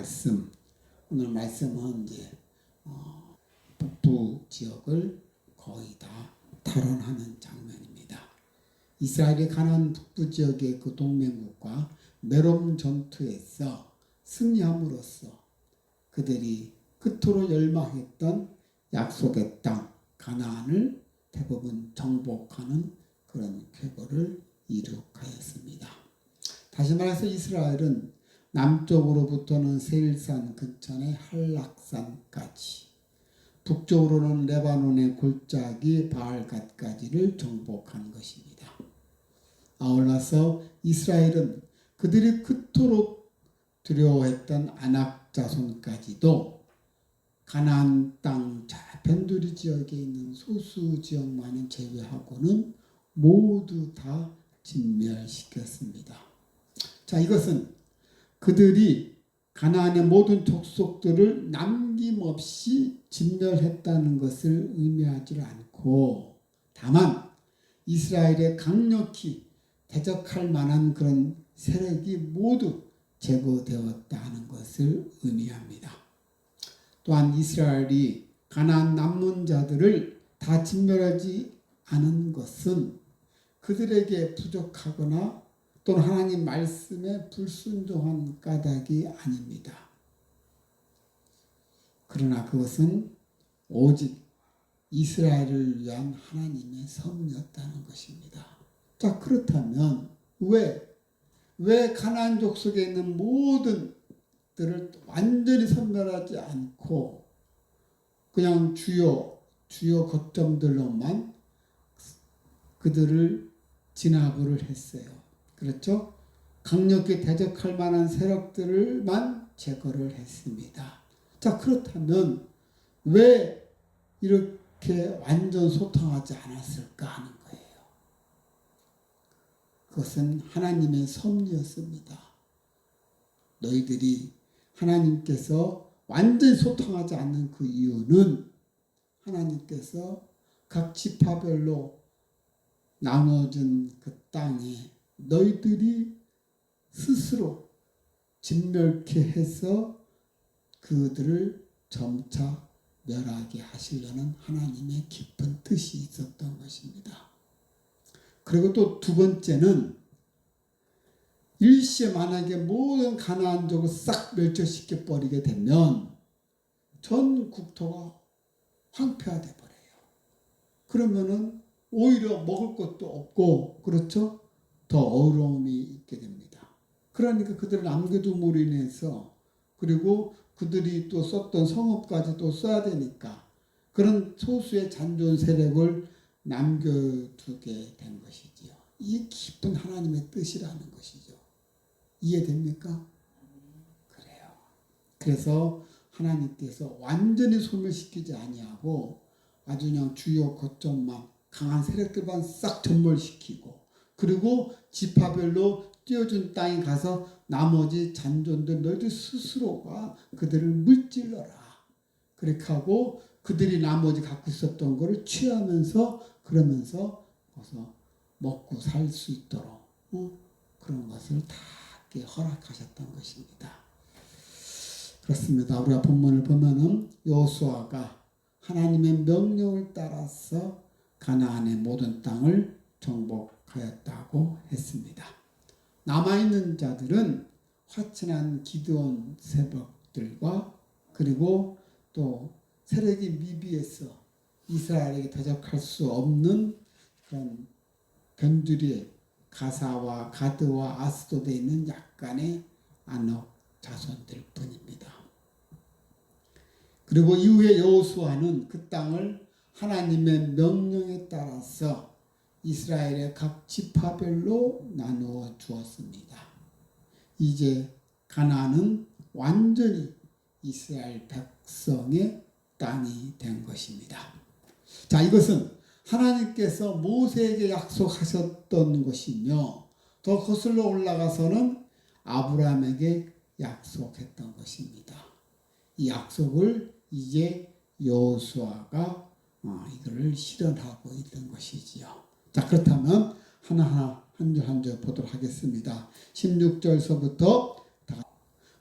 말씀. 오늘 말씀은 이제 북부 지역을 거의 다 탈환하는 장면입니다. 이스라엘이 가나안 북부 지역의 그 동맹국과 메롬 전투에서 승리함으로써 그들이 그토록 열망했던 약속의 땅 가나안을 대부분 정복하는 그런 쾌거를 이룩하였습니다. 다시 말해서 이스라엘은 남쪽으로부터는 세일산 근처의 한락산까지, 북쪽으로는 레바논의 골짜기 바알갓까지를 정복한 것입니다. 아울러서 이스라엘은 그들이 그토록 두려워했던 아낙 자손까지도 가나안 땅 변두리 지역에 있는 소수 지역만을 제외하고는 모두 다 진멸시켰습니다. 자, 이것은 그들이 가나안의 모든 족속들을 남김없이 진멸했다는 것을 의미하지 않고, 다만 이스라엘에 강력히 대적할 만한 그런 세력이 모두 제거되었다 하는 것을 의미합니다. 또한 이스라엘이 가나안 남은 자들을 다 진멸하지 않은 것은 그들에게 부족하거나 또는 하나님 말씀에 불순종한 까닭이 아닙니다. 그러나 그것은 오직 이스라엘을 위한 하나님의 섭리였다는 것입니다. 자, 그렇다면 왜 가나안 족속에 있는 모든 들을 완전히 선멸하지 않고 그냥 주요 거점들로만 그들을 진압을 했어요. 그렇죠? 강력히 대적할 만한 세력들만 제거를 했습니다. 자, 그렇다면 왜 이렇게 완전 소탕하지 않았을까 하는 거예요. 그것은 하나님의 섭리였습니다. 너희들이 하나님께서 완전히 소탕하지 않는 그 이유는 하나님께서 각 지파별로 나눠진 그 땅에 너희들이 스스로 진멸케 해서 그들을 점차 멸하게 하시려는 하나님의 깊은 뜻이 있었던 것입니다. 그리고 또 두 번째는 일시에 만약에 모든 가나안족을 싹 멸절시켜 버리게 되면 전 국토가 황폐화돼 버려요. 그러면은 오히려 먹을 것도 없고, 그렇죠? 더 어려움이 있게 됩니다. 그러니까 그들을 남겨둠으로 인해서, 그리고 그들이 또 썼던 성읍까지 또 써야 되니까 그런 소수의 잔존 세력을 남겨두게 된 것이지요. 이게 깊은 하나님의 뜻이라는 것이죠. 이해됩니까? 그래요. 그래서 하나님께서 완전히 소멸시키지 아니하고 아주 그냥 주요 거점만 강한 세력들만 싹 전멸시키고, 그리고 지파별로 띄워준 땅에 가서 나머지 잔존들 너희들 스스로가 그들을 물질러라. 그렇게 하고 그들이 나머지 갖고 있었던 것을 취하면서 그러면서 거기서 먹고 살 수 있도록 그런 것을 다 허락하셨던 것입니다. 그렇습니다. 우리가 본문을 보면은 여호수아가 하나님의 명령을 따라서 가나안의 모든 땅을 정복하였다고 했습니다. 남아있는 자들은 화친한 기드온 세력들과 그리고 또 세력이 미비해서 이스라엘에게 대적할 수 없는 그런 변두리에 가사와 가드와 아스도드에 있는 약간의 아녹 자손들 뿐입니다. 그리고 이후에 여호수아는 그 땅을 하나님의 명령에 따라서 이스라엘의 각 지파별로 나누어 주었습니다. 이제 가나안은 완전히 이스라엘 백성의 땅이 된 것입니다. 자, 이것은 하나님께서 모세에게 약속하셨던 것이며 더 거슬러 올라가서는 아브라함에게 약속했던 것입니다. 이 약속을 이제 여호수아가 이거를 실현하고 있는 것이지요. 자, 그렇다면 하나하나 한 줄 한 줄 보도록 하겠습니다. 16절서부터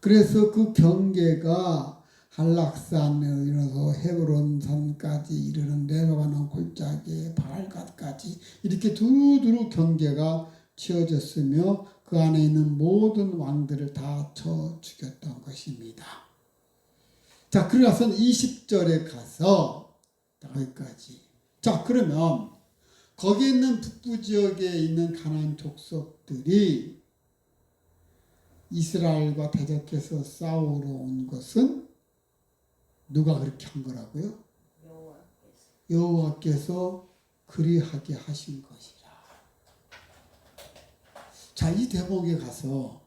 그래서 그 경계가 한락산에 이르러서 헤브론산까지 이르는 레바논 골짜기에 바알갓까지 이렇게 두루두루 경계가 치어졌으며 그 안에 있는 모든 왕들을 다 쳐 죽였던 것입니다. 자, 그러고선 20절에 가서 여기까지. 자, 그러면 거기 있는 북부 지역에 있는 가나안 족속들이 이스라엘과 대적해서 싸우러 온 것은 누가 그렇게 한 거라고요? 여호와께서 그리하게 하신 것이라. 자, 이 대목에 가서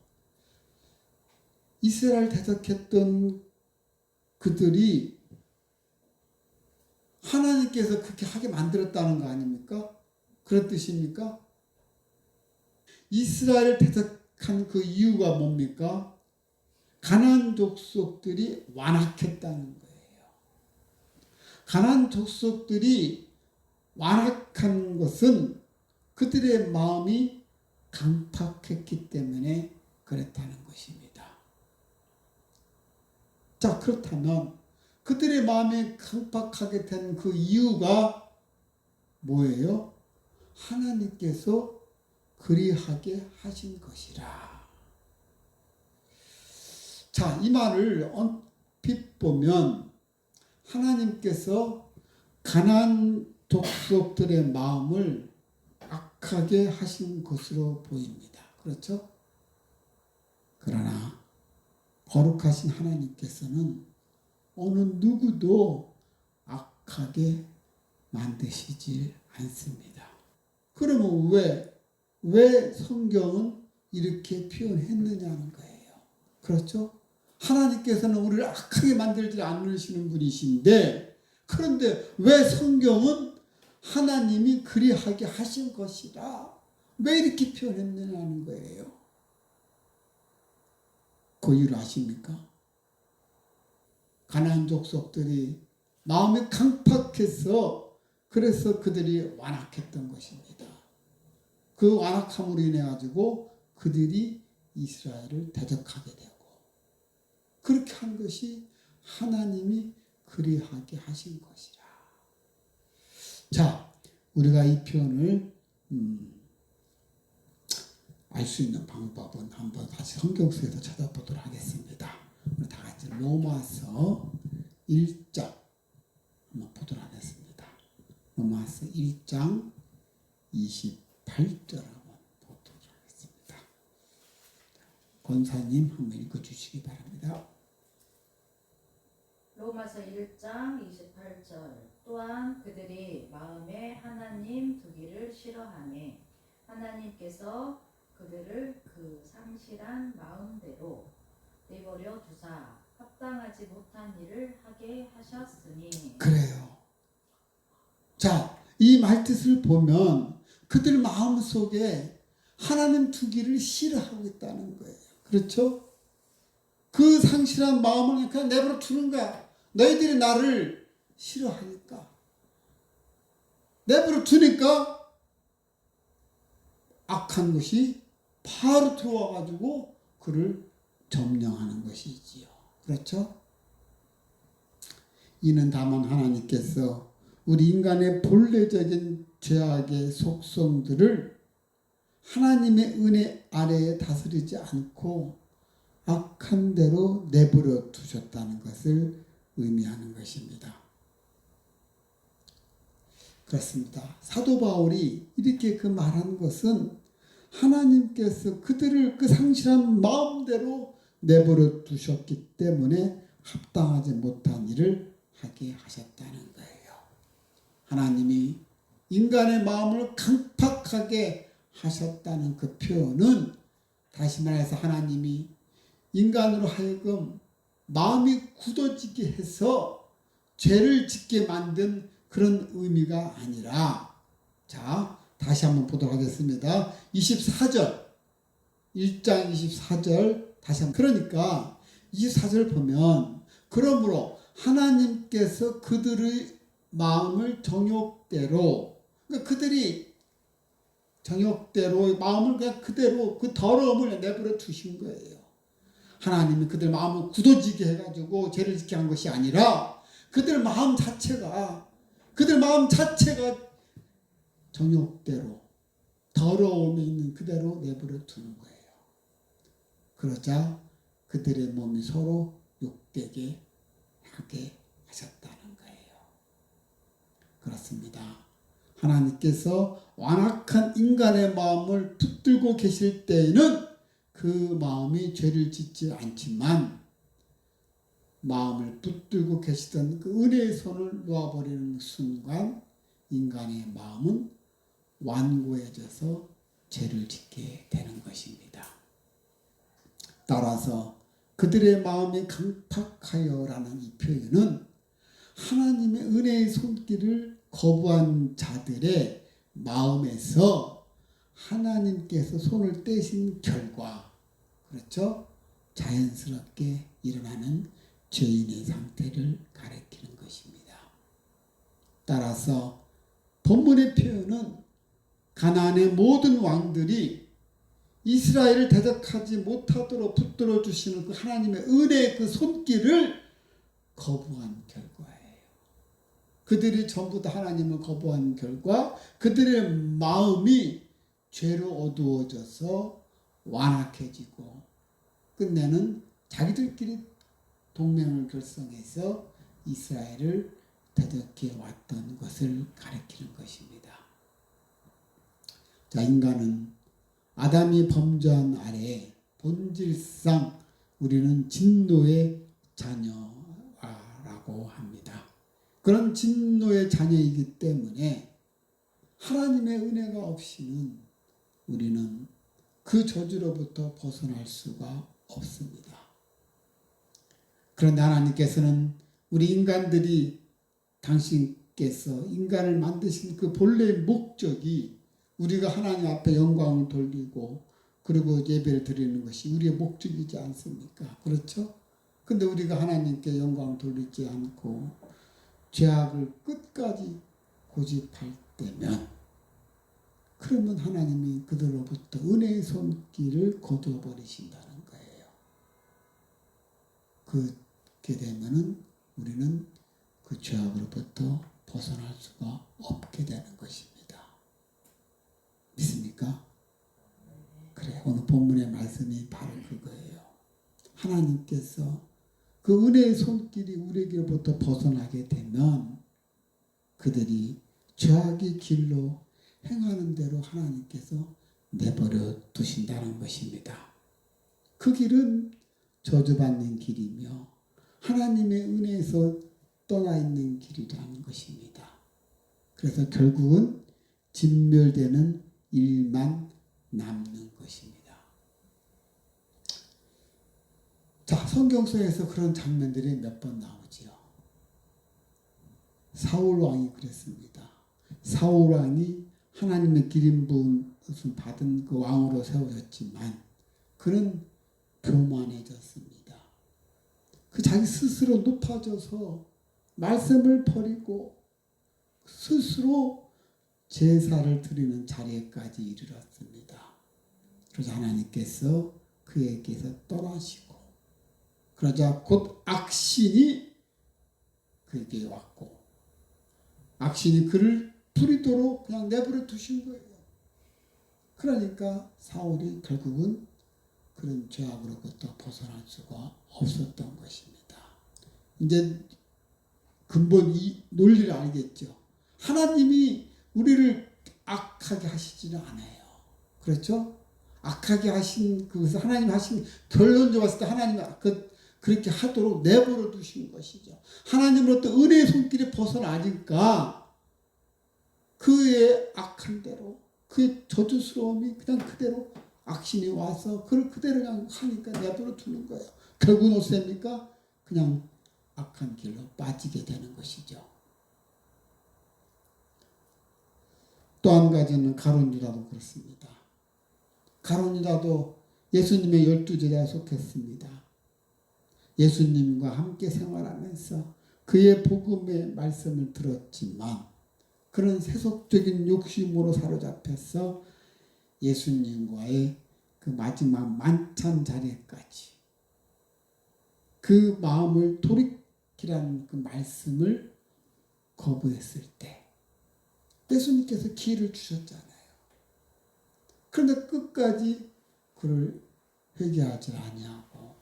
이스라엘 대적했던 그들이 하나님께서 그렇게 하게 만들었다는 거 아닙니까? 그런 뜻입니까? 이스라엘을 대적한 그 이유가 뭡니까? 가나안 족속들이 완악했다는 거예요. 가나안 족속들이 완악한 것은 그들의 마음이 강팍했기 때문에 그랬다는 것입니다. 자, 그렇다면 그들의 마음이 강팍하게 된 그 이유가 뭐예요? 하나님께서 그리하게 하신 것이라. 자, 이 말을 언뜻 보면 하나님께서 가나안 족속들의 마음을 악하게 하신 것으로 보입니다. 그렇죠? 그러나 거룩하신 하나님께서는 어느 누구도 악하게 만드시지 않습니다. 그러면 왜 성경은 이렇게 표현했느냐는 거예요. 그렇죠? 하나님께서는 우리를 악하게 만들지 않으시는 분이신데, 그런데 왜 성경은 하나님이 그리하게 하신 것이라 왜 이렇게 표현했느냐는 거예요. 그 이유를 아십니까? 가나안 족속들이 마음이 강팍해서 그래서 그들이 완악했던 것입니다. 그 완악함으로 인해 가지고 그들이 이스라엘을 대적하게 되고 그렇게 한 것이 하나님이 그리하게 하신 것이라. 자, 우리가 이 표현을 알 수 있는 방법은 한번 다시 성경 속에서 찾아보도록 하겠습니다. 우리 다 같이 로마서 1장 한번 보도록 하겠습니다. 로마서 1장 28절 한번 보도록 하겠습니다. 권사님 한번 읽어주시기 바랍니다. 로마서 1장 28절 또한 그들이 마음에 하나님 두기를 싫어하매 하나님께서 그들을 그 상실한 마음대로 내버려 두사 합당하지 못한 일을 하게 하셨으니. 그래요. 자, 이 말뜻을 보면 그들 마음속에 하나님 두기를 싫어하고 있다는 거예요. 그렇죠? 그 상실한 마음을 그냥 내버려 두는 거야. 너희들이 나를 싫어하니까. 내버려 두니까 악한 것이 바로 들어와가지고 그를 점령하는 것이지요. 그렇죠? 이는 다만 하나님께서 우리 인간의 본래적인 죄악의 속성들을 하나님의 은혜 아래에 다스리지 않고 악한 대로 내버려 두셨다는 것을 의미하는 것입니다. 그렇습니다. 사도 바울이 이렇게 그 말한 것은 하나님께서 그들을 그 상실한 마음대로 내버려 두셨기 때문에 합당하지 못한 일을 하게 하셨다는 거예요. 하나님이 인간의 마음을 강팍하게 하셨다는 그 표현은 다시 말해서 하나님이 인간으로 하여금 마음이 굳어지게 해서 죄를 짓게 만든 그런 의미가 아니라, 자, 다시 한번 보도록 하겠습니다. 24절, 1장 24절 다시 한번. 그러니까 24절 보면 그러므로 하나님께서 그들의 마음을 정욕대로, 그러니까 그들이 정욕대로 마음을 그냥 그대로 그 더러움을 내버려 두신 거예요. 하나님이 그들 마음을 굳어지게 해가지고 죄를 짓게 한 것이 아니라 그들 마음 자체가 정욕대로 더러움에 있는 그대로 내버려 두는 거예요. 그러자 그들의 몸이 서로 욕되게 하게 하셨다는 거예요. 그렇습니다. 하나님께서 완악한 인간의 마음을 붙들고 계실 때에는 그 마음이 죄를 짓지 않지만 마음을 붙들고 계시던 그 은혜의 손을 놓아버리는 순간 인간의 마음은 완고해져서 죄를 짓게 되는 것입니다. 따라서 그들의 마음이 강팍하여라는 이 표현은 하나님의 은혜의 손길을 거부한 자들의 마음에서 하나님께서 손을 떼신 결과, 그렇죠? 자연스럽게 일어나는 죄인의 상태를 가리키는 것입니다. 따라서 본문의 표현은 가나안의 모든 왕들이 이스라엘을 대적하지 못하도록 붙들어 주시는 그 하나님의 은혜의 그 손길을 거부한 결과예요. 그들이 전부 다 하나님을 거부한 결과 그들의 마음이 죄로 어두워져서 완악해지고 끝내는 자기들끼리 동맹을 결성해서 이스라엘을 대적해 왔던 것을 가리키는 것입니다. 자, 인간은 아담이 범죄한 아래 본질상 우리는 진노의 자녀라고 합니다. 그런 진노의 자녀이기 때문에 하나님의 은혜가 없이는 우리는 그 저주로부터 벗어날 수가 없습니다. 그런데 하나님께서는 우리 인간들이 당신께서 인간을 만드신 그 본래의 목적이 우리가 하나님 앞에 영광을 돌리고 그리고 예배를 드리는 것이 우리의 목적이지 않습니까? 그렇죠? 근데 우리가 하나님께 영광을 돌리지 않고 죄악을 끝까지 고집할 때면 그러면 하나님이 그들로부터 은혜의 손길을 거두어 버리신다는 거예요. 그렇게 되면은 우리는 그 죄악으로부터 벗어날 수가 없게 되는 것입니다. 믿습니까? 그래, 오늘 본문의 말씀이 바로 그거예요. 하나님께서 그 은혜의 손길이 우리에게로부터 벗어나게 되면 그들이 죄악의 길로 행하는 대로 하나님께서 내버려 두신다는 것입니다. 그 길은 저주받는 길이며 하나님의 은혜에서 떠나 있는 길이라는 것입니다. 그래서 결국은 진멸되는 일만 남는 것입니다. 자, 성경 속에서 그런 장면들이 몇 번 나오지요. 사울 왕이 그랬습니다. 사울 왕이 하나님의 기름부음을 받은 그 왕으로 세워졌지만 그는 교만해졌습니다. 그 자기 스스로 높아져서 말씀을 버리고 스스로 제사를 드리는 자리에까지 이르렀습니다. 그러자 하나님께서 그에게서 떠나시고 그러자 곧 악신이 그에게 왔고 악신이 그를 부리도록 그냥 내버려 두신 거예요. 그러니까 사울이 결국은 그런 죄악으로부터 벗어날 수가 없었던 것입니다. 이제 근본 이 논리를 알겠죠. 하나님이 우리를 악하게 하시지는 않아요. 그렇죠? 악하게 하신 그것을 하나님 하신 결론적으로 봤을 때 하나님이 그렇게 하도록 내버려 두신 것이죠. 하나님으로부터 은혜의 손길이 벗어나니까 그의 악한 대로 그의 저주스러움이 그냥 그대로 악신이 와서 그걸 그대로 그냥 하니까 내버려 두는 거예요. 결국은 어떻습니까? 그냥 악한 길로 빠지게 되는 것이죠. 또 한 가지는 가룟 유다도 그렇습니다. 가룟 유다도 예수님의 12제자에 속했습니다. 예수님과 함께 생활하면서 그의 복음의 말씀을 들었지만 그런 세속적인 욕심으로 사로잡혀서 예수님과의 그 마지막 만찬 자리까지 그 마음을 돌이키라는 그 말씀을 거부했을 때 예수님께서 기회를 주셨잖아요. 그런데 끝까지 그를 회개하지 아니하고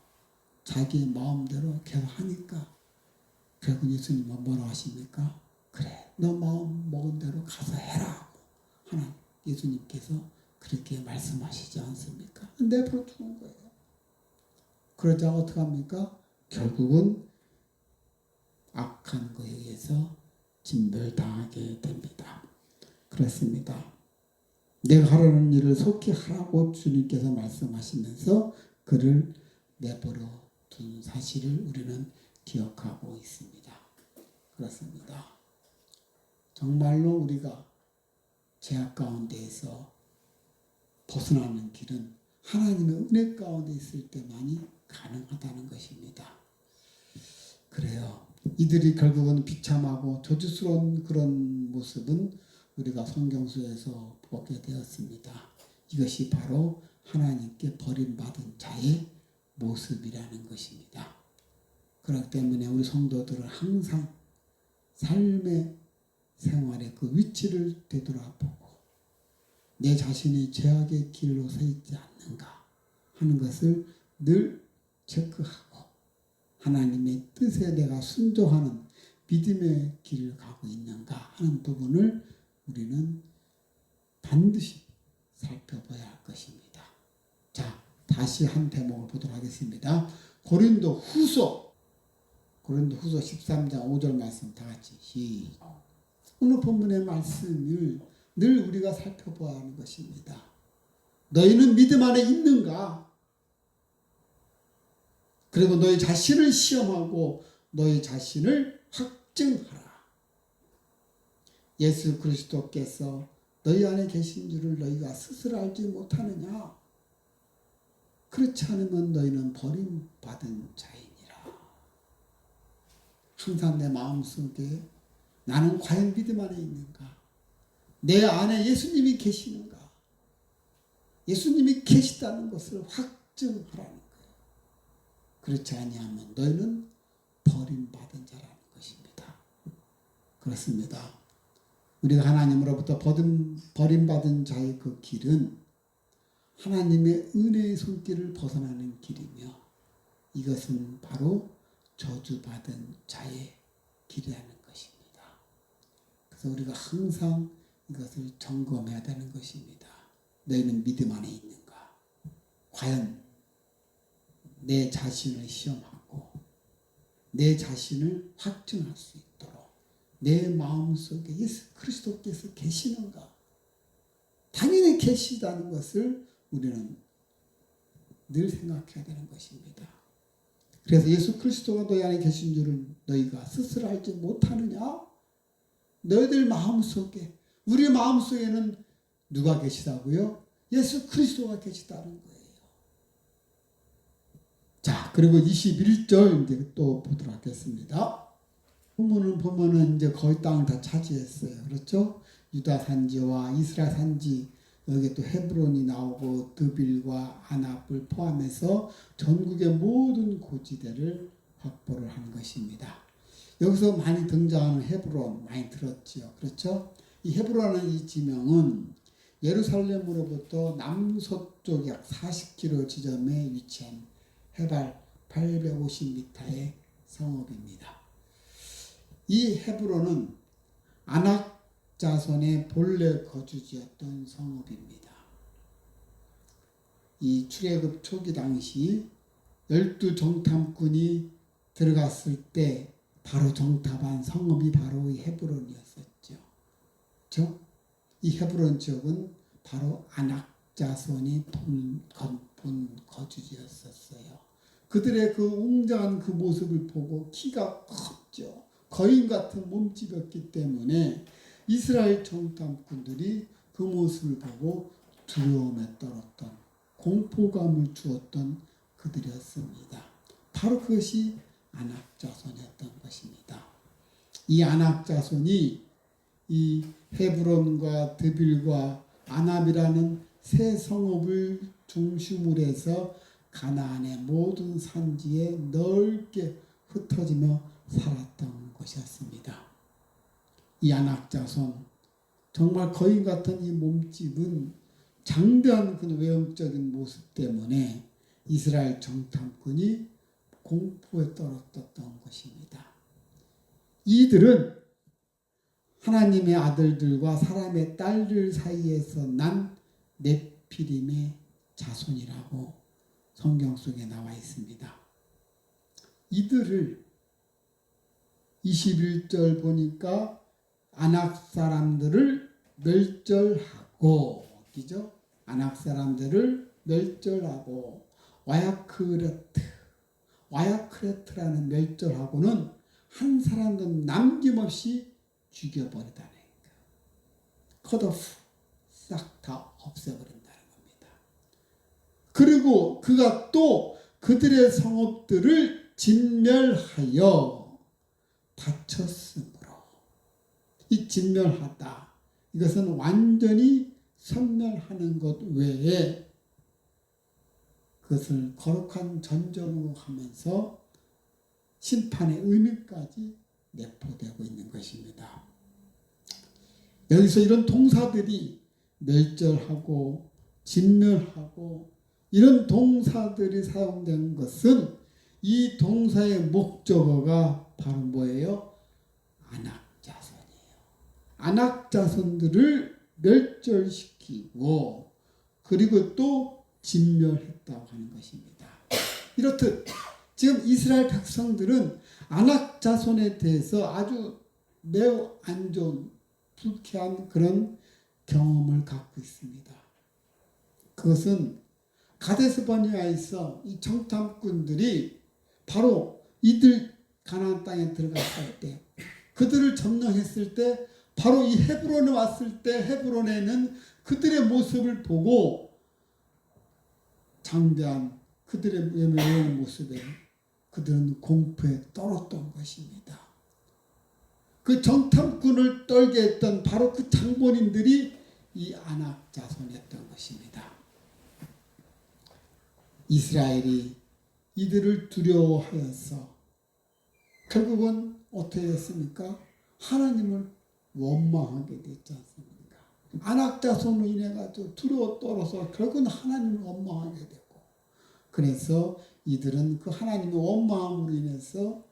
자기 마음대로 계속 하니까 결국 예수님은 뭐라고 하십니까? 그래, 너 마음 먹은 대로 가서 해라 하나 예수님께서 그렇게 말씀하시지 않습니까? 내버려 두는 거예요. 그러자 어떻게 합니까? 결국은 악한 거에 의해서 진멸당하게 됩니다. 그렇습니다. 내가 하라는 일을 속히 하라고 주님께서 말씀하시면서 그를 내버려 둔 사실을 우리는 기억하고 있습니다. 그렇습니다. 정말로 우리가 죄악 가운데에서 벗어나는 길은 하나님의 은혜 가운데 있을 때만이 가능하다는 것입니다. 그래요. 이들이 결국은 비참하고 저주스러운 그런 모습은 우리가 성경서에서 보게 되었습니다. 이것이 바로 하나님께 버림받은 자의 모습이라는 것입니다. 그렇기 때문에 우리 성도들은 항상 삶의 생활의 그 위치를 되돌아보고 내 자신이 죄악의 길로 서 있지 않는가 하는 것을 늘 체크하고 하나님의 뜻에 내가 순종하는 믿음의 길을 가고 있는가 하는 부분을 우리는 반드시 살펴봐야 할 것입니다. 자, 다시 한 대목을 보도록 하겠습니다. 고린도 후서 13장 5절 말씀 다 같이 시작. 오늘 본문의 말씀을 늘 우리가 살펴봐야 하는 것입니다. 너희는 믿음 안에 있는가? 그리고 너희 자신을 시험하고 너희 자신을 확증하라. 예수 그리스도께서 너희 안에 계신 줄을 너희가 스스로 알지 못하느냐? 그렇지 않으면 너희는 버림받은 자이니라. 항상 내 마음속에 나는 과연 믿음 안에 있는가? 내 안에 예수님이 계시는가? 예수님이 계시다는 것을 확증하라는 거예요. 그렇지 아니하면 너희는 버림받은 자라는 것입니다. 그렇습니다. 우리가 하나님으로부터 버림받은 자의 그 길은 하나님의 은혜의 손길을 벗어나는 길이며 이것은 바로 저주받은 자의 길이라는 것입니다. 그래서 우리가 항상 이것을 점검해야 되는 것입니다. 너희는 믿음 안에 있는가? 과연 내 자신을 시험하고 내 자신을 확증할 수 있도록 내 마음속에 예수 그리스도께서 계시는가? 당연히 계시다는 것을 우리는 늘 생각해야 되는 것입니다. 그래서 예수 그리스도가 너희 안에 계신 줄을 너희가 스스로 알지 못하느냐? 너희들 마음속에 우리 마음속에는 누가 계시다고요? 예수 그리스도가 계시다는 거예요. 자, 그리고 21절 이제 또 보도록 하겠습니다. 본문은 보면은 이제 거의 땅을 다 차지했어요. 그렇죠? 유다 산지와 이스라엘 산지, 여기 또 헤브론이 나오고 드빌과 아납을 포함해서 전국의 모든 고지대를 확보를 한 것입니다. 여기서 많이 등장하는 헤브론 많이 들었죠. 그렇죠? 이 헤브론의 이 지명은 예루살렘으로부터 남서쪽 약 40km 지점에 위치한 해발 850m의 성읍입니다. 이 헤브론은 아낙 자손의 본래 거주지였던 성읍입니다. 이 출애굽 초기 당시 12정탐꾼이 들어갔을 때 바로 정탐한 성읍이 바로 이 헤브론이었었죠. 그렇죠? 이 헤브론 지역은 바로 아낙 자손이 본 거주지였었어요. 그들의 그 웅장한 그 모습을 보고 키가 컸죠. 거인 같은 몸집이었기 때문에 이스라엘 정탐꾼들이 그 모습을 보고 두려움에 떨었던 공포감을 주었던 그들이었습니다. 바로 그것이 아낙 자손이었던 것입니다. 이 아낙 자손이 이 헤브론과 드빌과 아납이라는 세 성읍을 중심으로 해서 가나안의 모든 산지에 넓게 흩어지며 살았던 것이었습니다. 이 아낙 자손, 정말 거인 같은 이 몸집은 장대한 그 외형적인 모습 때문에 이스라엘 정탐꾼이 공포에 떨었던 것입니다. 이들은 하나님의 아들들과 사람의 딸들 사이에서 난 네피림의 자손이라고 성경 속에 나와 있습니다. 이들을 21절 보니까 아낙 사람들을 멸절하고, 그죠? 아낙 사람들을 멸절하고, 와야크레트라는 멸절하고는 한 사람도 남김없이 죽여버리다는 거예요. 컷오프, 싹 다 없애버린다는 겁니다. 그리고 그가 또 그들의 성읍들을 진멸하여 다쳤으므로, 이 진멸하다, 이것은 완전히 섬멸하는 것 외에 그것을 거룩한 전쟁으로 하면서 심판의 의미까지 내포되고 있는 것입니다. 여기서 이런 동사들이 멸절하고 진멸하고 이런 동사들이 사용된 것은 이 동사의 목적어가 바로 뭐예요? 안악자손이에요. 안악자손들을 멸절시키고 그리고 또 진멸했다고 하는 것입니다. 이렇듯 지금 이스라엘 백성들은 안악자손에 대해서 아주 매우 안 좋은 불쾌한 그런 경험을 갖고 있습니다. 그것은 가데스 버네아에서 이 정탐꾼들이 바로 이들 가나안 땅에 들어갔을 때, 그들을 점령했을 때, 바로 이 헤브론에 왔을 때 헤브론에는 그들의 모습을 보고 장대한 그들의 외모의 모습에 그들은 공포에 떨었던 것입니다. 그 정탐꾼을 떨게 했던 바로 그 장본인들이 이 아낙 자손이었던 것입니다. 이스라엘이 이들을 두려워하여서 결국은 어떻게 됐습니까? 하나님을 원망하게 됐지 않습니까? 아낙 자손으로 인해 가지고 두려워 떨어서 결국은 하나님을 원망하게 되고, 그래서 이들은 그 하나님의 원망함으로 인해서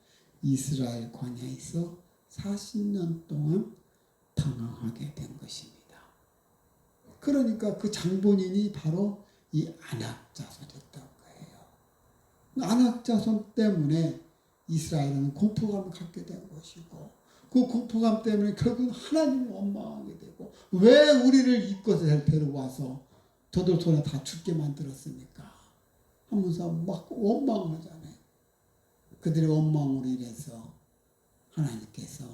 이스라엘 광야에서 40년 동안 방황하게 된 것입니다. 그러니까 그 장본인이 바로 이 아낙 자손이었던 거예요. 아낙 자손 때문에 이스라엘은 공포감을 갖게 된 것이고, 그 공포감 때문에 결국은 하나님을 원망하게 되고, 왜 우리를 이곳에 데려와서 저들 손에 다 죽게 만들었습니까? 하면서 막 원망하잖아요. 그들의 원망으로 인해서 하나님께서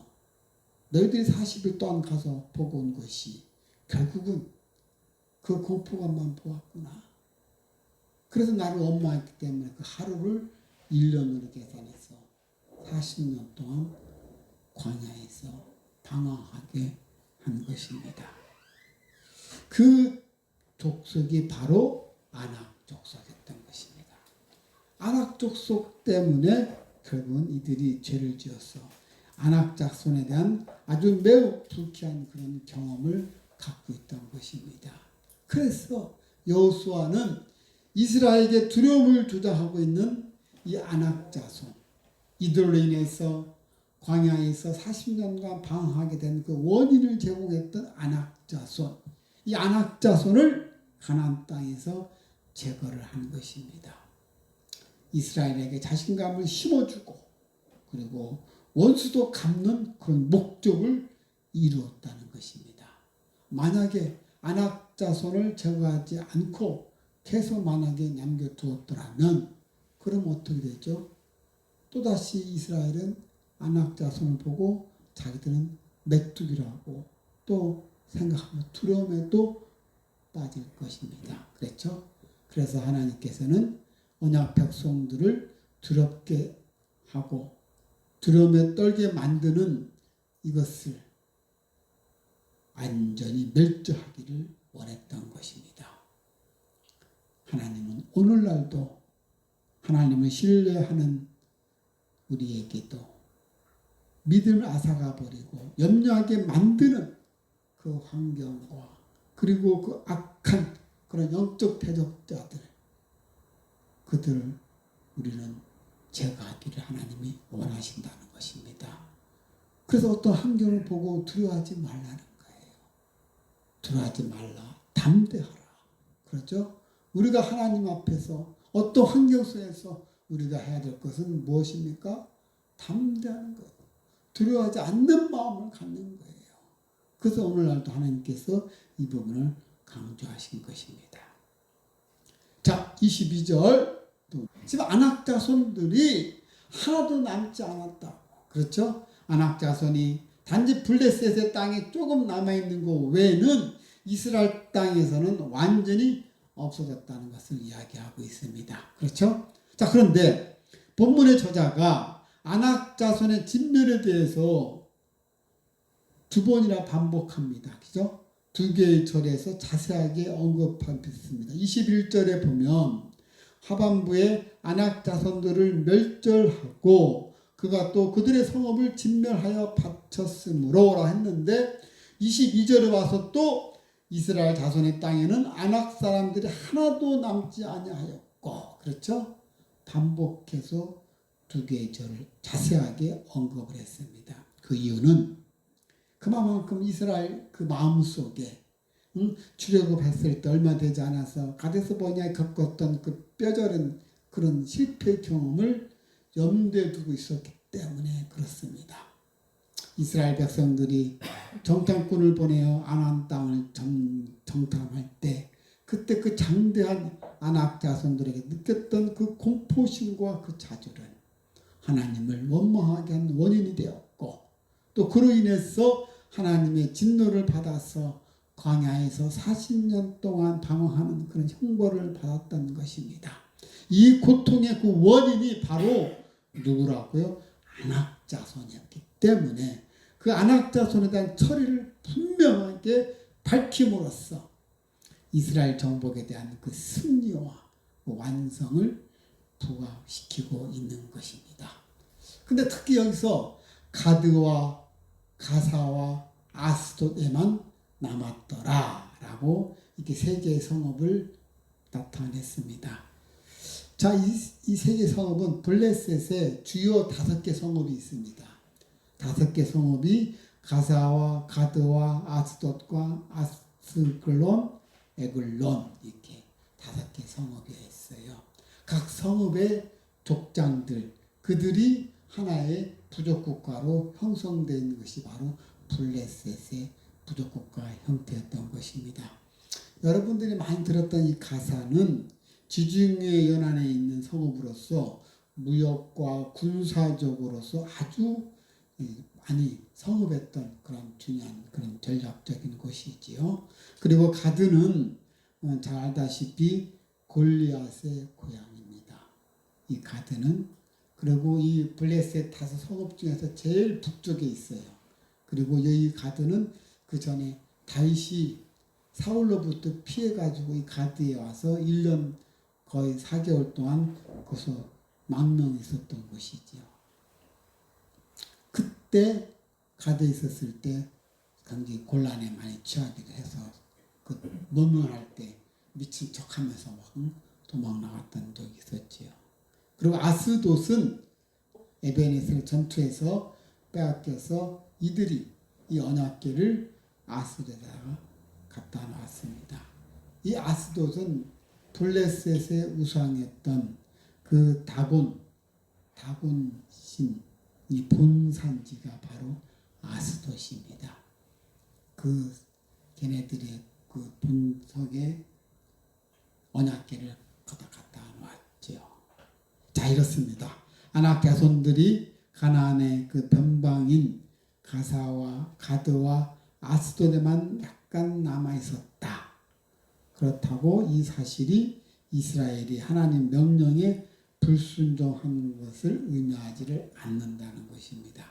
너희들이 40일 동안 가서 보고 온 것이 결국은 그 공포감만 보았구나. 그래서 나를 원망했기 때문에 그 하루를 1년으로 계산해서 40년 동안 광야에서 방황하게 한 것입니다. 그 족속이 바로 아낙 족속이었던 것입니다. 아낙 족속 때문에 결국은 이들이 죄를 지어서 아낙 자손에 대한 아주 매우 불쾌한 그런 경험을 갖고 있던 것입니다. 그래서 여호수아는 이스라엘에게 두려움을 조장하고 있는 이 아낙 자손, 이들로 인해서 광야에서 40년간 방황하게 된 그 원인을 제공했던 아낙 자손, 이 아낙 자손을 가나안 땅에서 제거를 한 것입니다. 이스라엘에게 자신감을 심어주고 그리고 원수도 갚는 그런 목적을 이루었다는 것입니다. 만약에 아낙 자손을 제거하지 않고 계속 만약에 남겨두었더라면 그럼 어떻게 되죠? 또다시 이스라엘은 아낙 자손을 보고 자기들은 메뚜기라 하고 또 생각하면 두려움에 또 빠질 것입니다. 그렇죠? 그래서 하나님께서는 언약 백성들을 두렵게 하고 두려움에 떨게 만드는 이것을 완전히 멸절하기를 원했던 것입니다. 하나님은 오늘날도 하나님을 신뢰하는 우리에게도 믿음을 앗아가 버리고 염려하게 만드는 그 환경과 그리고 그 악한 그런 영적 대적자들, 그들을 우리는 제거하기를 하나님이 원하신다는 것입니다. 그래서 어떤 환경을 보고 두려워하지 말라는 거예요. 두려워하지 말라. 담대하라. 그렇죠? 우리가 하나님 앞에서 어떤 환경 속에서 우리가 해야 될 것은 무엇입니까? 담대하는 거예요. 두려워하지 않는 마음을 갖는 거예요. 그래서 오늘날도 하나님께서 이 부분을 강조하신 것입니다. 자, 22절. 지금 안악자손들이 하나도 남지 않았다고. 그렇죠? 안악자손이 단지 블레셋의 땅에 조금 남아있는 것 외에는 이스라엘 땅에서는 완전히 없어졌다는 것을 이야기하고 있습니다. 그렇죠? 자, 그런데 본문의 저자가 안악자손의 진멸에 대해서 두 번이나 반복합니다. 그죠? 두 개의 절에서 자세하게 언급했습니다. 21절에 보면 하반부에 안악자손들을 멸절하고 그가 또 그들의 성읍을 진멸하여 바쳤으므로라 했는데 22절에 와서 또 이스라엘 자손의 땅에는 안악 사람들이 하나도 남지 아니하였고, 그렇죠? 반복해서 두 개의 절을 자세하게 언급을 했습니다. 그 이유는 그만큼 이스라엘 그 마음속에 출애굽했을 때 얼마 되지 않아서 가데스 버네아에 겪었던 그 뼈저린 그런 실패 경험을 염두에 두고 있었기 때문에 그렇습니다. 이스라엘 백성들이 정탐꾼을 보내어 아난 땅을 정탐할 때 그때 그 장대한 아낙 자손들에게 느꼈던 그 공포심과 그 좌절은 하나님을 원망하게 한 원인이 되었고, 또 그로 인해서 하나님의 진노를 받아서 광야에서 40년 동안 방황하는 그런 형벌을 받았던 것입니다. 이 고통의 그 원인이 바로 누구라고요? 아낙 자손이었기 때문에 그 아낙 자손에 대한 처리를 분명하게 밝힘으로써 이스라엘 정복에 대한 그 승리와 그 완성을 부각시키고 있는 것입니다. 근데 특히 여기서 가드와 가사와 아스돗에만 남았더라라고 이렇게 세 개의 성읍을 나타냈습니다. 자, 이 세 개의 성읍은 블레셋의 주요 5개 성읍이 있습니다. 5개 성읍이 가사와 가드와 아스돗과 아스글론, 에글론 이렇게 5개 성읍이 있어요. 각 성읍의 족장들, 그들이 하나의 부족국가로 형성된 것이 바로 블레셋의 부족국가 형태였던 것입니다. 여러분들이 많이 들었던 이 가사는 지중해 연안에 있는 성읍으로서 무역과 군사적으로서 아주 많이 성업했던 그런 중요한 그런 전략적인 곳이지요. 그리고 가드는 잘 알다시피 골리앗의 고향입니다. 이 가드는, 그리고 이 블레셋 5 성읍 중에서 제일 북쪽에 있어요. 그리고 이 가드는 그 전에 다윗이 사울로부터 피해가지고 이 가드에 와서 1년 거의 4개월 동안 거기서 망명해 있었던 곳이지요. 그때 가드에 있었을 때 굉장히 곤란에 많이 처하기도 해서 그 노면할 때 미친 척하면서 막 도망 나갔던 적이 있었지요. 그리고 아스돗은 에베네셀 전투에서 빼앗겨서 이들이 이 언약궤를 아스돗에다가 갖다 놨습니다. 이 아스돗은 블레셋의 우상이었던 그 다곤신 이 본산지가 바로 아스돗입니다. 그 걔네들의 그 본석에 언약궤를 갖다 놨죠. 자, 이렇습니다. 아낙 자손들이 가나안의 그 변방인 가사와 가드와 아스돗에만 약간 남아 있었다. 그렇다고 이 사실이 이스라엘이 하나님 명령에 불순종한 것을 의미하지를 않는다는 것입니다.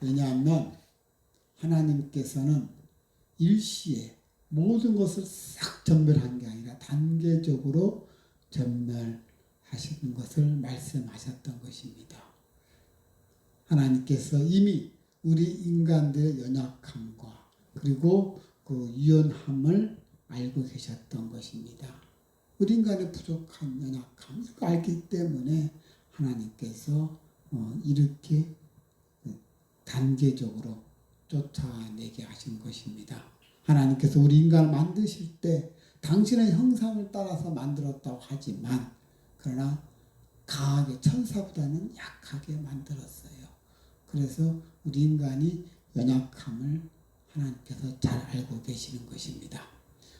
왜냐하면 하나님께서는 일시에 모든 것을 싹 전멸한 게 아니라 단계적으로 전멸하시는 것을 말씀하셨던 것입니다. 하나님께서 이미 우리 인간들의 연약함과 그리고 그 유연함을 알고 계셨던 것입니다. 우리 인간의 부족한 연약함을 알기 때문에 하나님께서 이렇게 단계적으로 쫓아내게 하신 것입니다. 하나님께서 우리 인간을 만드실 때 당신의 형상을 따라서 만들었다고 하지만 그러나 강하게 천사보다는 약하게 만들었어요. 그래서 우리 인간이 연약함을 하나님께서 잘 알고 계시는 것입니다.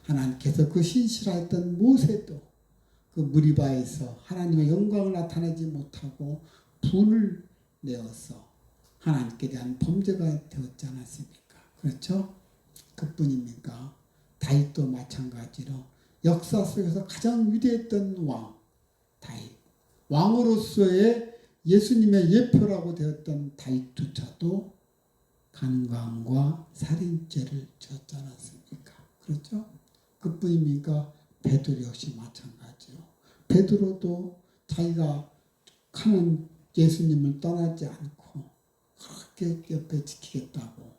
하나님께서 그 신실했던 모세도 그 무리바에서 하나님의 영광을 나타내지 못하고 분을 내어서 하나님께 대한 범죄가 되었지 않았습니까? 그렇죠? 그뿐입니까? 다윗도 마찬가지로 역사 속에서 가장 위대했던 왕 다윗, 왕으로서의 예수님의 예표라고 되었던 다윗조차도 간광과 살인죄를 지었지 않았습니까? 그렇죠? 그뿐입니까? 베드로 역시 마찬가지로 베드로도 자기가 가는 예수님을 떠나지 않고 그렇게 옆에 지키겠다고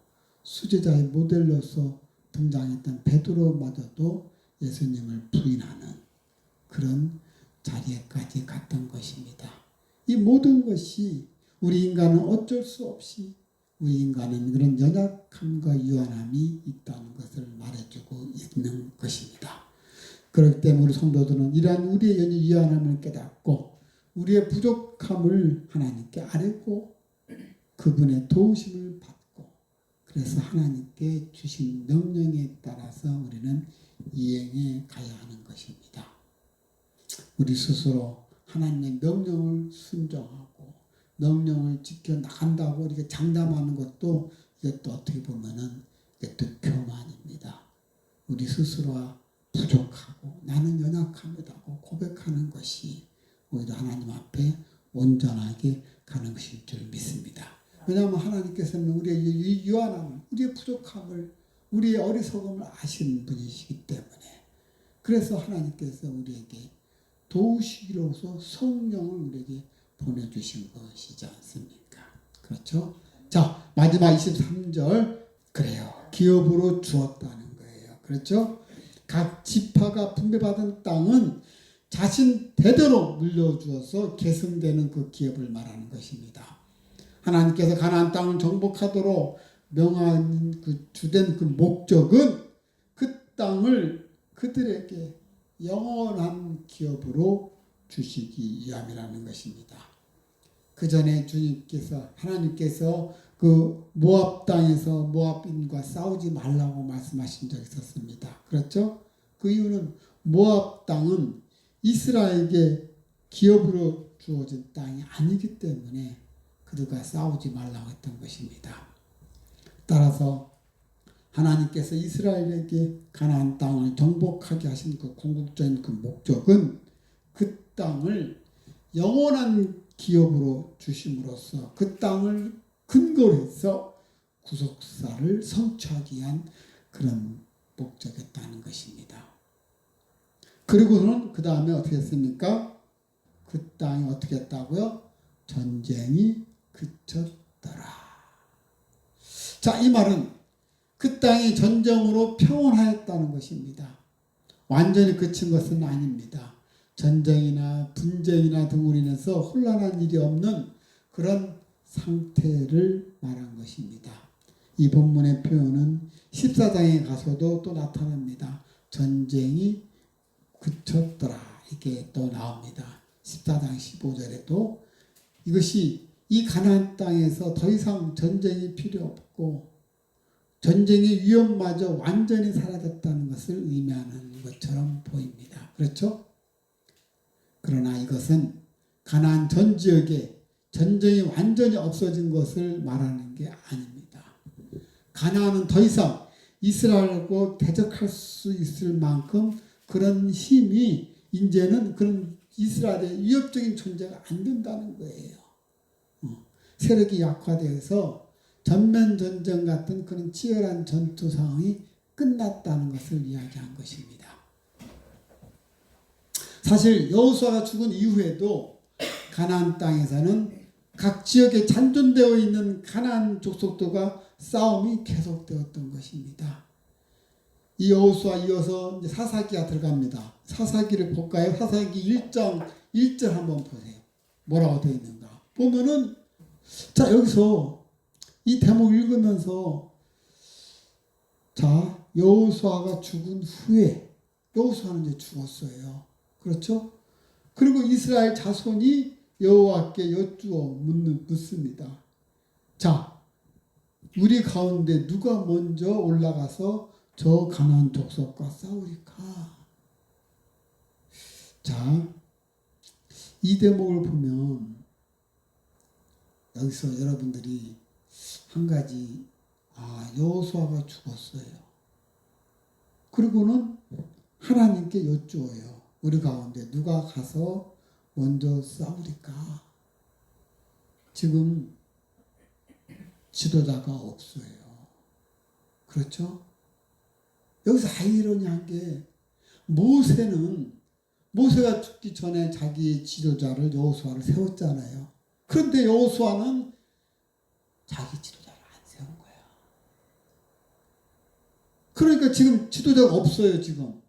수제자의 모델로서 등장했던 베드로마저도 예수님을 부인하는 그런 자리에까지 갔던 것입니다. 이 모든 것이 우리 인간은 어쩔 수 없이 우리 인간은 그런 연약함과 유한함이 있다는 것을 말해주고 있는 것입니다. 그렇기 때문에 우리 성도들은 이러한 우리의 유한함을 깨닫고 우리의 부족함을 하나님께 아뢰고 그분의 도우심을 받고 그래서 하나님께 주신 명령에 따라서 우리는 이행해 가야 하는 것입니다. 우리 스스로 하나님의 명령을 순종하고 명령을 지켜 나간다고 이렇게 장담하는 것도 이것도 어떻게 보면은 이것도 교만입니다. 우리 스스로가 부족하고 나는 연약합니다고 고백하는 것이 오히려 하나님 앞에 온전하게 가는 것일 줄 믿습니다. 왜냐하면 하나님께서는 우리의 유한함을, 우리의 부족함을, 우리의 어리석음을 아시는 분이시기 때문에 그래서 하나님께서 우리에게 도우시기로서 성령을 우리에게 보내주신 것이지 않습니까? 그렇죠? 자, 마지막 23절 그래요. 기업으로 주었다는 거예요. 그렇죠? 각 지파가 분배받은 땅은 자신 대대로 물려주어서 계승되는 그 기업을 말하는 것입니다. 하나님께서 가나안 땅을 정복하도록 명한 그 주된 그 목적은 그 땅을 그들에게 영원한 기업으로 주시기 위함이라는 것입니다. 그 전에 주님께서 하나님께서 그 모압 땅에서 모압인과 싸우지 말라고 말씀하신 적이 있었습니다. 그렇죠? 그 이유는 모압 땅은 이스라엘에게 기업으로 주어진 땅이 아니기 때문에 그들과 싸우지 말라고 했던 것입니다. 따라서 하나님께서 이스라엘에게 가나안 땅을 정복하게 하신 그 궁극적인 그 목적은 그 땅을 영원한 기업으로 주심으로써 그 땅을 근거로 해서 구속사를 성취하기 위한 그런 목적이었다는 것입니다. 그리고는 그 다음에 어떻게 했습니까? 그 땅이 어떻게 했다고요? 전쟁이 그쳤더라. 자, 이 말은 그 땅이 전쟁으로 평온하였다는 것입니다. 완전히 그친 것은 아닙니다. 전쟁이나 분쟁이나 등으로 인해서 혼란한 일이 없는 그런 상태를 말한 것입니다. 이 본문의 표현은 14장에 가서도 또 나타납니다. 전쟁이 그쳤더라 이게 또 나옵니다. 14장 15절에도 이것이 이 가나안 땅에서 더 이상 전쟁이 필요 없고 전쟁의 위험마저 완전히 사라졌다는 것을 의미하는 것처럼 보입니다. 그렇죠? 그러나 이것은 가나안 전 지역에 전쟁이 완전히 없어진 것을 말하는 게 아닙니다. 가나안은 더 이상 이스라엘과 대적할 수 있을 만큼 그런 힘이 이제는 그런 이스라엘의 위협적인 존재가 안 된다는 거예요. 세력이 약화되어서 전면 전쟁 같은 그런 치열한 전투 상황이 끝났다는 것을 이야기한 것입니다. 사실 여호수아가 죽은 이후에도 가나안 땅에서는 각 지역에 잔존되어 있는 가나안 족속들과 싸움이 계속되었던 것입니다. 이 여호수아 이어서 이제 사사기가 들어갑니다. 사사기를 볼까요? 사사기 1장 1절 한번 보세요. 뭐라고 되어 있는가? 보면은 자 여기서 이 대목 읽으면서 자 여호수아가 죽은 후에 여호수아는 이제 죽었어요. 그렇죠? 그리고 이스라엘 자손이 여호와께 여쭈어 묻습니다. 자, 우리 가운데 누가 먼저 올라가서 저 가나안 족속과 싸우리까? 자, 이 대목을 보면 여기서 여러분들이 한 가지 여호수아가 죽었어요. 그리고는 하나님께 여쭈어요. 우리 가운데 누가 가서 먼저 싸우리까? 지금 지도자가 없어요. 그렇죠? 여기서 아이러니한 게 모세가 죽기 전에 자기 지도자를 여호수아를 세웠잖아요. 그런데 여호수아는 자기 지도자를 안 세운 거야. 그러니까 지금 지도자가 없어요. 지금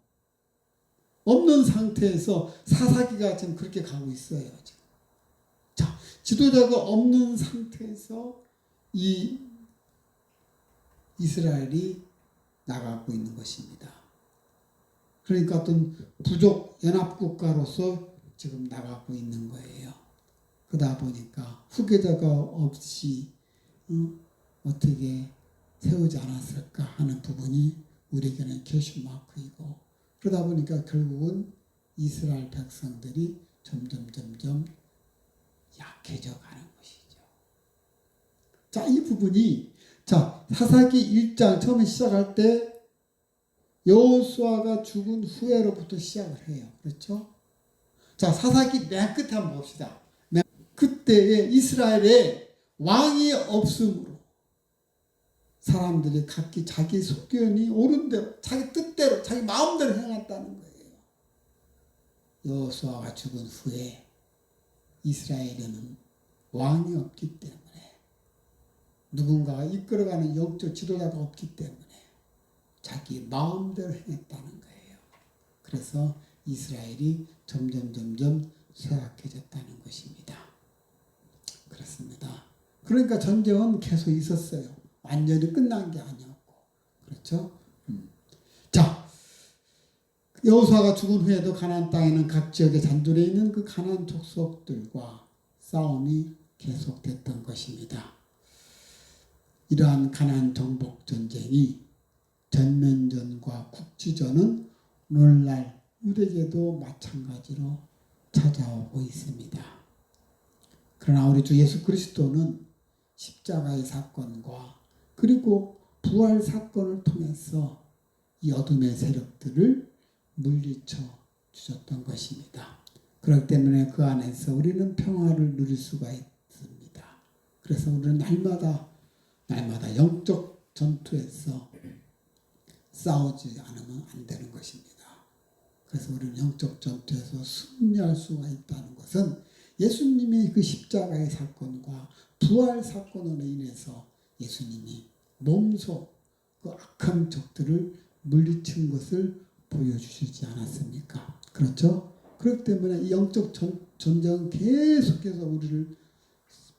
없는 상태에서 사사기가 지금 그렇게 가고 있어요. 지금. 자, 지도자가 없는 상태에서 이 이스라엘이 나가고 있는 것입니다. 그러니까 어떤 부족 연합국가로서 지금 나가고 있는 거예요. 그러다 보니까 후계자가 없이 어떻게 세우지 않았을까 하는 부분이 우리에게는 퀘스천마크이고 그러다 보니까 결국은 이스라엘 백성들이 점점 약해져 가는 것이죠. 자, 이 부분이 사사기 1장 처음에 시작할 때 여호수아가 죽은 후에로부터 시작을 해요. 그렇죠? 자, 사사기 맨 끝에 한번 봅시다. 그때에 이스라엘에 왕이 없으므로 사람들이 각기 자기 소견이 옳은 대로 자기 뜻대로 자기 마음대로 행했다는 거예요. 여호수아가 죽은 후에 이스라엘에는 왕이 없기 때문에 누군가가 이끌어가는 영적 지도자가 없기 때문에 자기 마음대로 행했다는 거예요. 그래서 이스라엘이 점점 쇠약해졌다는 것입니다. 그렇습니다. 그러니까 전쟁은 계속 있었어요. 완전히 끝난 게 아니었고. 그렇죠? 자, 여호수아가 죽은 후에도 가나안 땅에는 각 지역에 잔존해 있는 그 가나안 족속들과 싸움이 계속됐던 것입니다. 이러한 가나안 정복 전쟁이 전면전과 국지전은 오늘날 우리에게도 마찬가지로 찾아오고 있습니다. 그러나 우리 주 예수 그리스도는 십자가의 사건과 그리고 부활 사건을 통해서 이 어둠의 세력들을 물리쳐 주셨던 것입니다. 그렇기 때문에 그 안에서 우리는 평화를 누릴 수가 있습니다. 그래서 우리는 날마다 영적 전투에서 싸우지 않으면 안 되는 것입니다. 그래서 우리는 영적 전투에서 승리할 수가 있다는 것은 예수님이 그 십자가의 사건과 부활 사건으로 인해서 예수님이 몸소 그 악한 적들을 물리친 것을 보여주시지 않았습니까? 그렇죠? 그렇기 때문에 이 영적 전쟁은 계속해서 우리를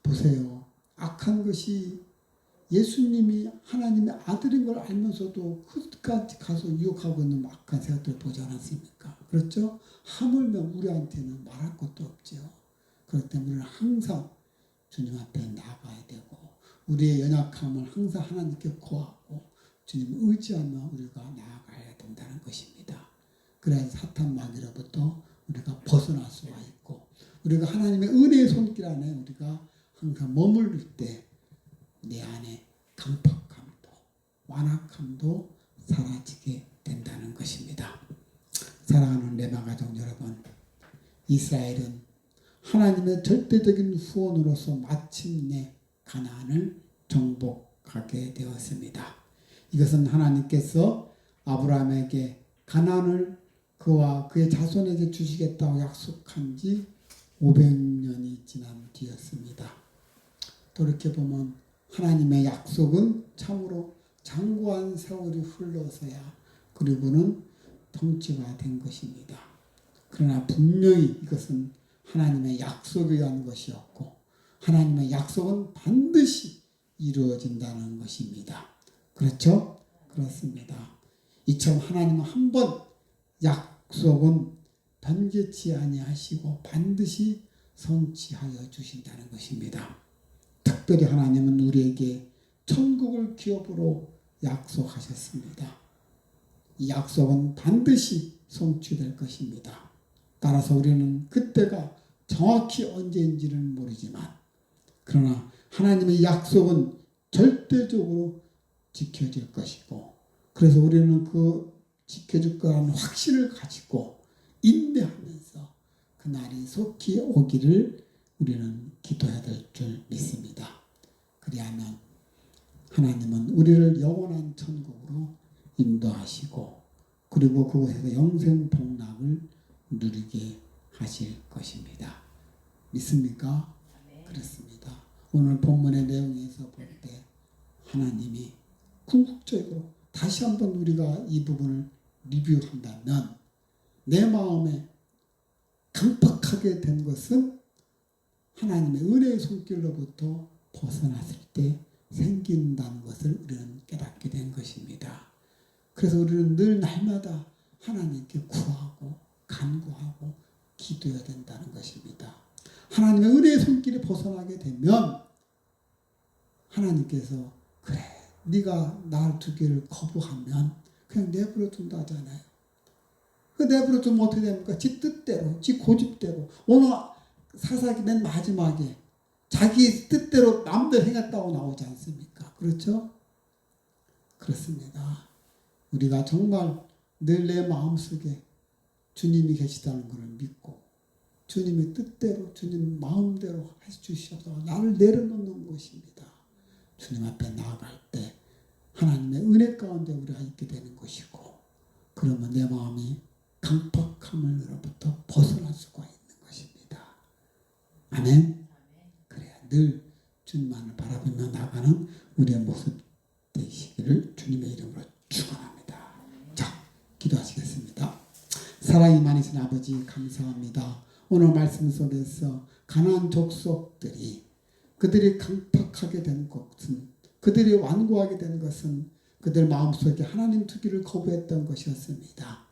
보세요. 악한 것이 예수님이 하나님의 아들인 걸 알면서도 끝까지 가서 유혹하고 있는 악한 세력들을 보지 않았습니까? 그렇죠? 하물며 우리한테는 말할 것도 없죠. 그렇기 때문에 우리는 항상 주님 앞에 나가야 되고 우리의 연약함을 항상 하나님께 구하고 주님을 의지하며 우리가 나아가야 된다는 것입니다. 그래야 사탄 마귀로부터 우리가 벗어날 수가 있고 우리가 하나님의 은혜의 손길 안에 우리가 항상 머무를 때 내 안에 강팍함도 완악함도 사라지게 된다는 것입니다. 사랑하는 레마 가족 여러분, 이스라엘은 하나님의 절대적인 후원으로서 마침내 가나안을 정복하게 되었습니다. 이것은 하나님께서 아브라함에게 가나안을 그와 그의 자손에게 주시겠다고 약속한 지 500년이 지난 뒤였습니다. 돌이켜보면 하나님의 약속은 참으로 장구한 세월이 흘러서야 그리고는 통치가 된 것입니다. 그러나 분명히 이것은 하나님의 약속에 의한 것이었고 하나님의 약속은 반드시 이루어진다는 것입니다. 그렇죠? 그렇습니다. 이처럼 하나님은 한 번 약속은 변개치 아니하시고 반드시 성취하여 주신다는 것입니다. 특별히 하나님은 우리에게 천국을 기업으로 약속하셨습니다. 이 약속은 반드시 성취될 것입니다. 따라서 우리는 그때가 정확히 언제인지는 모르지만 그러나 하나님의 약속은 절대적으로 지켜질 것이고 그래서 우리는 그 지켜질 거라는 확신을 가지고 인내하면서 그 날이 속히 오기를 우리는 기도해야 될 줄 믿습니다. 그리하면 하나님은 우리를 영원한 천국으로 인도하시고 그리고 그곳에서 영생 복락을 누리게 하실 것입니다. 믿습니까? 아멘. 그렇습니다. 오늘 본문의 내용에서 볼 때 하나님이 궁극적으로 다시 한번 우리가 이 부분을 리뷰한다면 내 마음에 강팍하게 된 것은 하나님의 은혜의 손길로부터 벗어났을 때 생긴다는 것을 우리는 깨닫게 된 것입니다. 그래서 우리는 늘 날마다 하나님께 구하고 간구하고 기도해야 된다는 것입니다. 하나님의 은혜의 손길이 벗어나게 되면 하나님께서 그래 네가 날 두기를 거부하면 그냥 내버려 둔다 하잖아요. 그 내버려 두면 어떻게 됩니까? 지 뜻대로 지 고집대로 오늘 사사기 맨 마지막에 자기 뜻대로 마음대로 행했다고 나오지 않습니까? 그렇죠? 그렇습니다. 우리가 정말 늘 내 마음속에 주님이 계시다는 것을 믿고 주님의 뜻대로 주님 마음대로 해주셔서 나를 내려놓는 것입니다. 주님 앞에 나아갈 때 하나님의 은혜 가운데 우리가 있게 되는 것이고 그러면 내 마음이 강팍함으로부터 벗어날 수가 있는 것입니다. 아멘. 그래야 늘 주님만을 바라보며 나가는 우리의 모습 되시기를 주님의 이름으로 축원합니다. 자, 기도하시겠습니다. 사랑이 많으신 아버지 감사합니다. 오늘 말씀 속에서 가나안 족속들이 그들이 강팍하게 된 것은 그들이 완고하게 된 것은 그들 마음속에 하나님 두기를 거부했던 것이었습니다.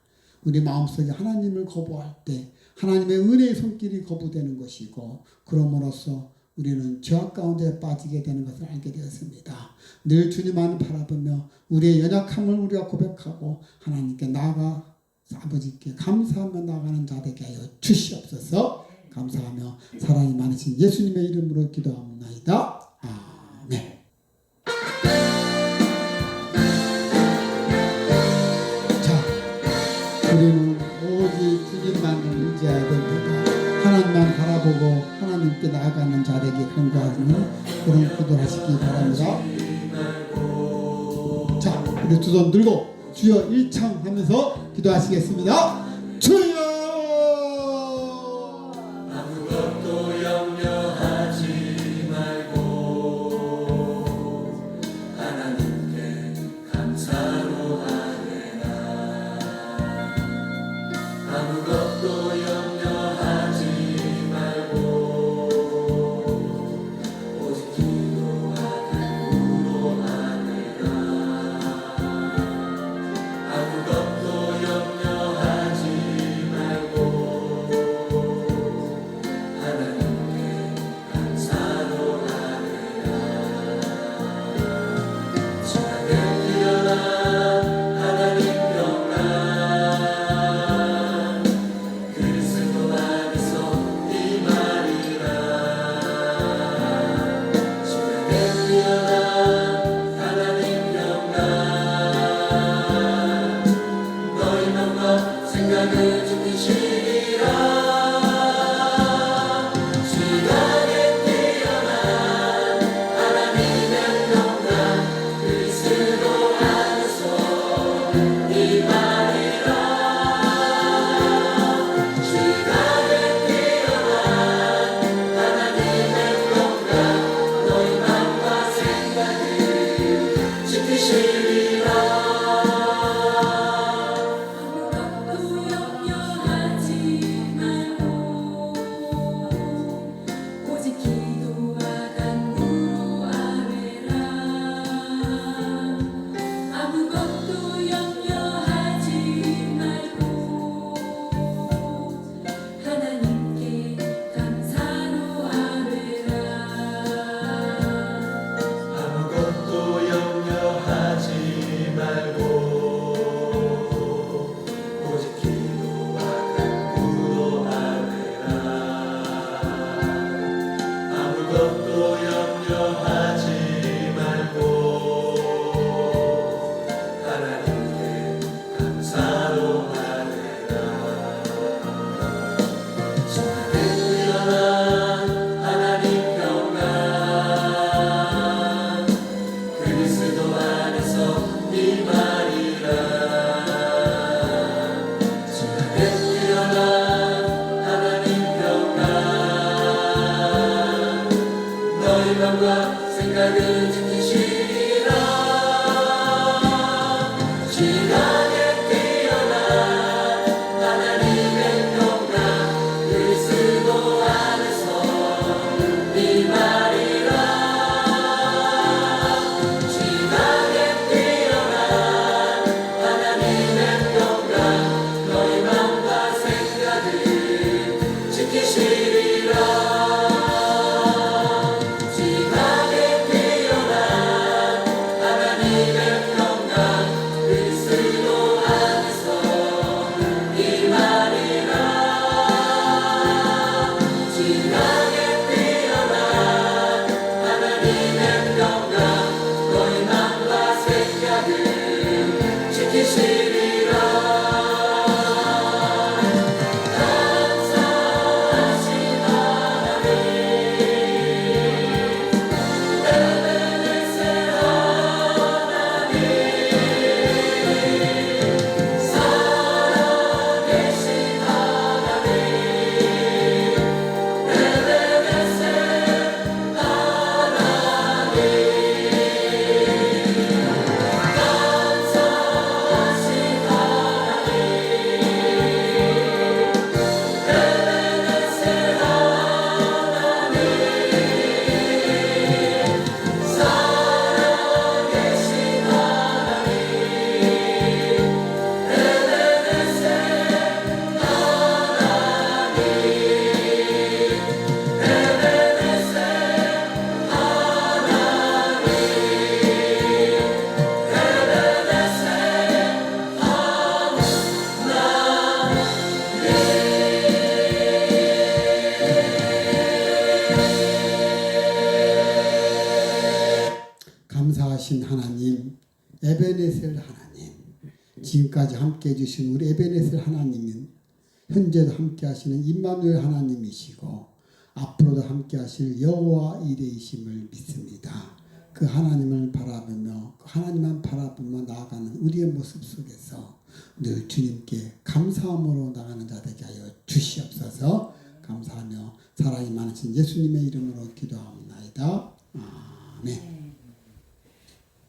우리 마음속에 하나님을 거부할 때 하나님의 은혜의 손길이 거부되는 것이고 그럼으로써 우리는 죄악 가운데 빠지게 되는 것을 알게 되었습니다. 늘 주님만을 바라보며 우리의 연약함을 우리가 고백하고 하나님께 나아가 아버지께 감사하며 나아가는 자 되게 하여 주시옵소서. 감사하며 사랑이 많으신 예수님의 이름으로 기도합니다. 아멘. 자, 우리는 오직 주님만을 의지해야 됩니다. 하나님만 바라보고 하나님께 나아가는 자에게 간구하는 그런 기도를 하시기 바랍니다. 자, 우리 두 손 들고 주여 일창 하면서 기도하시겠습니다. 주여 아무것도 염려하지 말고 하나님께 감사로 하리라. 아무것도 염려하지 말고 오직 기도와 간구로 하리라. 아무것도 염려하지 말고 하나님께 감사로 하리라. 지나게 뛰어난 하나님 평강 그 언약을 지키시리라. 지각에 뛰어난 하나님의 평강 그리스도 안에서 임하리라. 지각에 뛰어난 하나님의 평강 너희 마음과 생각을 지키시리라. 지각에 뛰어난 하나님의 평강 그리스도 안에서 임하리라. 지각에 뛰어난 하나님의 평강 너희 마음과 생각을 지키시리라. 감사하신 하나님 에베네셀 하나님 살아계신 하나님 에베네셀 하나님 감사하신 하나님 에베네셀 하나님 살아계신 하나님 감사하신 하나님, 에베네셀 하나님, 지금까지 함께 해주신 우리 에베네셀 하나님은 현재도 함께 하시는 임마누엘 하나님이시고 앞으로도 함께 하실 여호와 이레이심을 믿습니다. 그 하나님을 바라보며 그 하나님만 바라보며 나아가는 우리의 모습 속에서 늘 주님께 감사함으로 나가는 자 되게 하여 주시옵소서. 감사하며 사랑이 많으신 예수님의 이름으로 기도하옵나이다. 아멘.